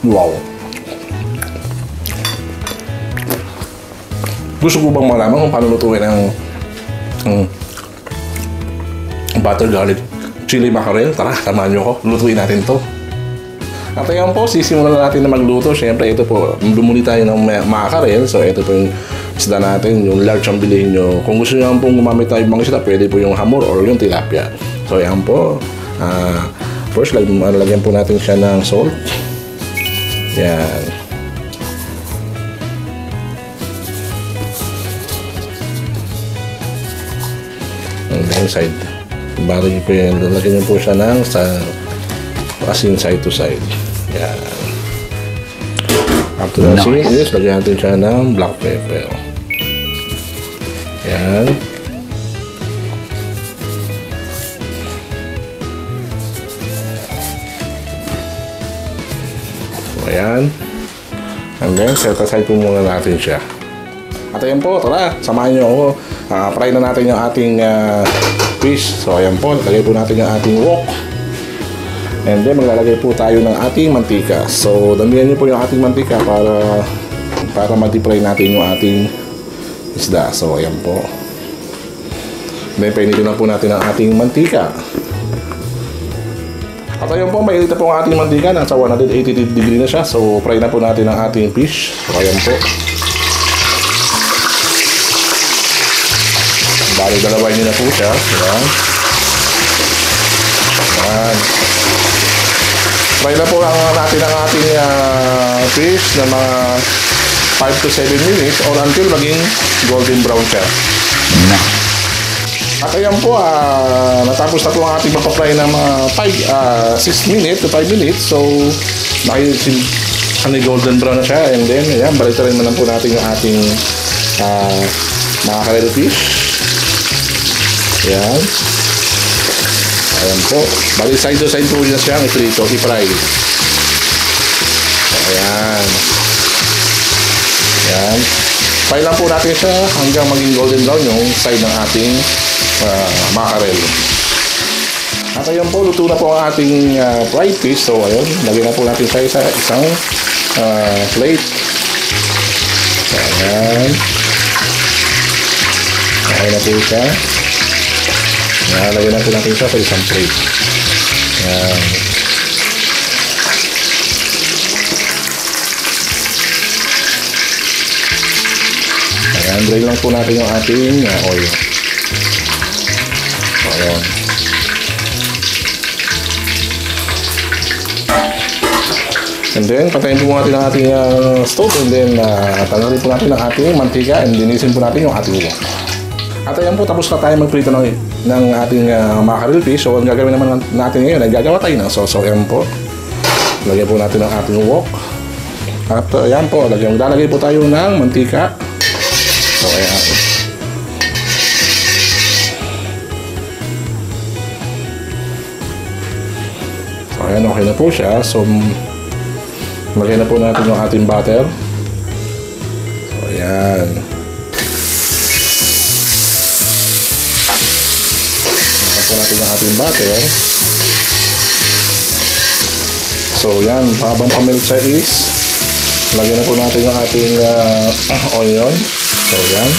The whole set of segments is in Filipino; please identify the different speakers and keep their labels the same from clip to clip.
Speaker 1: Wow. Gusto ko bang malaman kung paano lutuin ang butter garlic chili mackerel? Tara, samahan nyo ko. Lutuin natin to. At ayan po, sisimulan na natin na magluto. Siyempre, ito po, dumuli tayo ng mackerel. So, ito po yung isda natin, yung large ang bilhin nyo. Kung gusto nyo pong gumamit tayo ibang isda, pwede po yung hamor or yung tilapia. So, ayan po. First, lagyan po natin siya ng salt. Yan. And then, side. Bari po yan. Lagyan nyo po siya ng asin side to side. Yan. After the asin is, lagyan natin siya ng black pepper. Yan. So, ayan. And then, set aside po muna natin siya. At ayan po, tara, samahan nyo ako. Fry na natin yung ating fish. So, ayan po, lagay po natin yung ating wok. And then, maglalagay po tayo ng ating mantika. So, damihan nyo po yung ating mantika para ma-deep-fry natin yung ating isda. So, ayan po. Then, painitin na po natin ang ating mantika. At ayan po, mainit na po ang ating mantika. Nasa 180 degree na siya. So, fry na po natin ang ating fish. So, ayan po. Bali, dalawin nyo na po siya. Ayan. Ayan. Fry na po natin ang ating fish na mga 5 to 7 minutes or until maging golden brown siya. At ayan po, natapos na po ang ating mapapry na mga 6 minutes to 5 minutes. So, golden brown na siya. And then, ayan, balitarin na lang po natin yung ating mackerel fish. Ayan. Ayan po. Bali, side to side po niya siya i-fry. Ayan. Ayan. Fry lang po natin siya hanggang maging golden brown yung side ng ating mackerel. At ayan po, luto na po ang ating fried fish. So, ayun, lagyan na po natin siya sa isang plate. Ayan. Ayan na po siya. Lagyan natin siya sa isang plate. Ayan. Ayan, drain lang po natin yung ating oil. Ayan. And then, patayin po natin ang ating stove. And then, tanggalin po natin ang ating mantika. And linisin po natin yung ating wok. At ayan po, tapos na tayo magprito ng ating mackerel fish. So, ang gagawin naman natin ngayon ay gagawa tayo ng sauce. So, ayan po. Lagyan po natin ang ating wok. At ayan po, lalagay po tayo ng mantika. So, ayan. So, ayan, okay na po siya. So, lagyan na po natin yung ating butter. So, ayan. Po natin ang ating butter. So yan, habang pamilk siya is lagyan na po natin ang ating onion. So yan.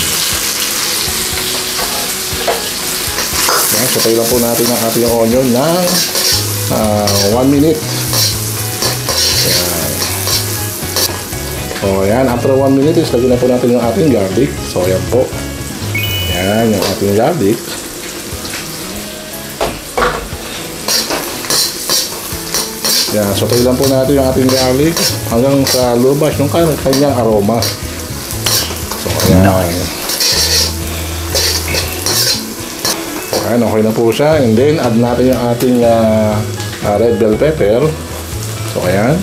Speaker 1: Sutay lang po natin ang ating onion ng 1 minute. Yan. So yan, after 1 minute is lagyan na po natin yung ating garlic. So yan po. Yan, yung ating garlic. Yan, sutay lang po natin yung ating garlic hanggang sa lubas yung kanyang aroma. So, ayan. Ayan, okay na po siya. And then, add natin yung ating red bell pepper. So, ayan.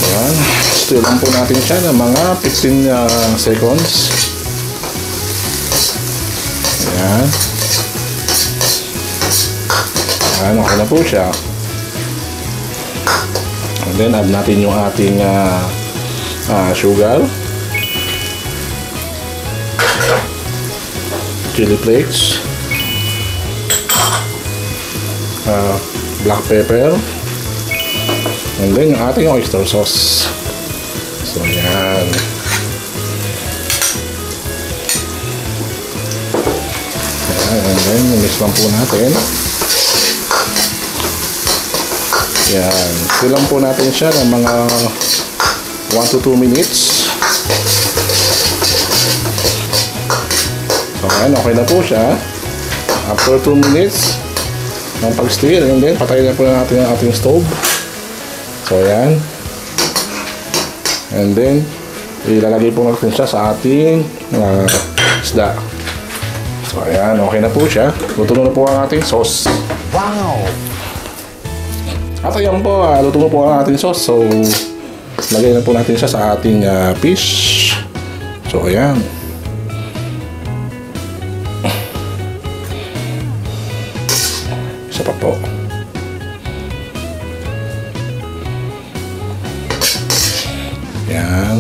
Speaker 1: Ayan. Stir lang po natin siya ng mga 15 seconds. Ayan. Ayan, okay na po siya. And then, add natin yung ating sugar, chili flakes, black pepper. And then yung ating oyster sauce. So yan. And then mix lang po natin. Yan. Silang po natin siya ng mga 1 to 2 minutes. So yan, okay na po siya. After 2 minutes ng pag-stir, and then patayin na po natin ang ating stove. So yan. And then ilalagay po natin siya sa ating isda. So ayan, okay na po siya. Luto na po ang ating sauce.
Speaker 2: Wow!
Speaker 1: At ayan po, luto na po ang ating sauce. So lagay na po natin siya sa ating fish. So ayan. Isa pa po. Ayan.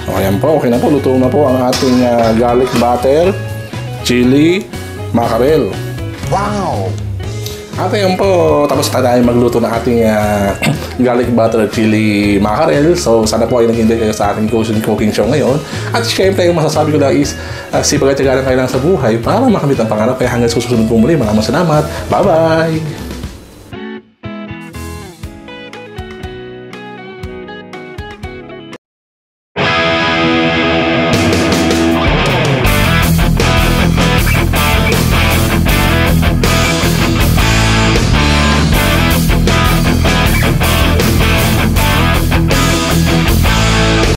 Speaker 1: So, ayan po, okay na po. Luto na po ang ating garlic butter, chili, mackerel.
Speaker 2: Wow!
Speaker 1: At ayan po, tapos na tayo magluto ng ating garlic butter, chili, mackerel. So, sana po ay nag-enjoy kayo sa ating cooking show ngayon. At syempre, yung masasabi ko lang is, sipag at tiyagaan kayo lang sa buhay para makamit ang pangarap. Kaya hanggang susunod po muli. Maraming salamat. Bye-bye!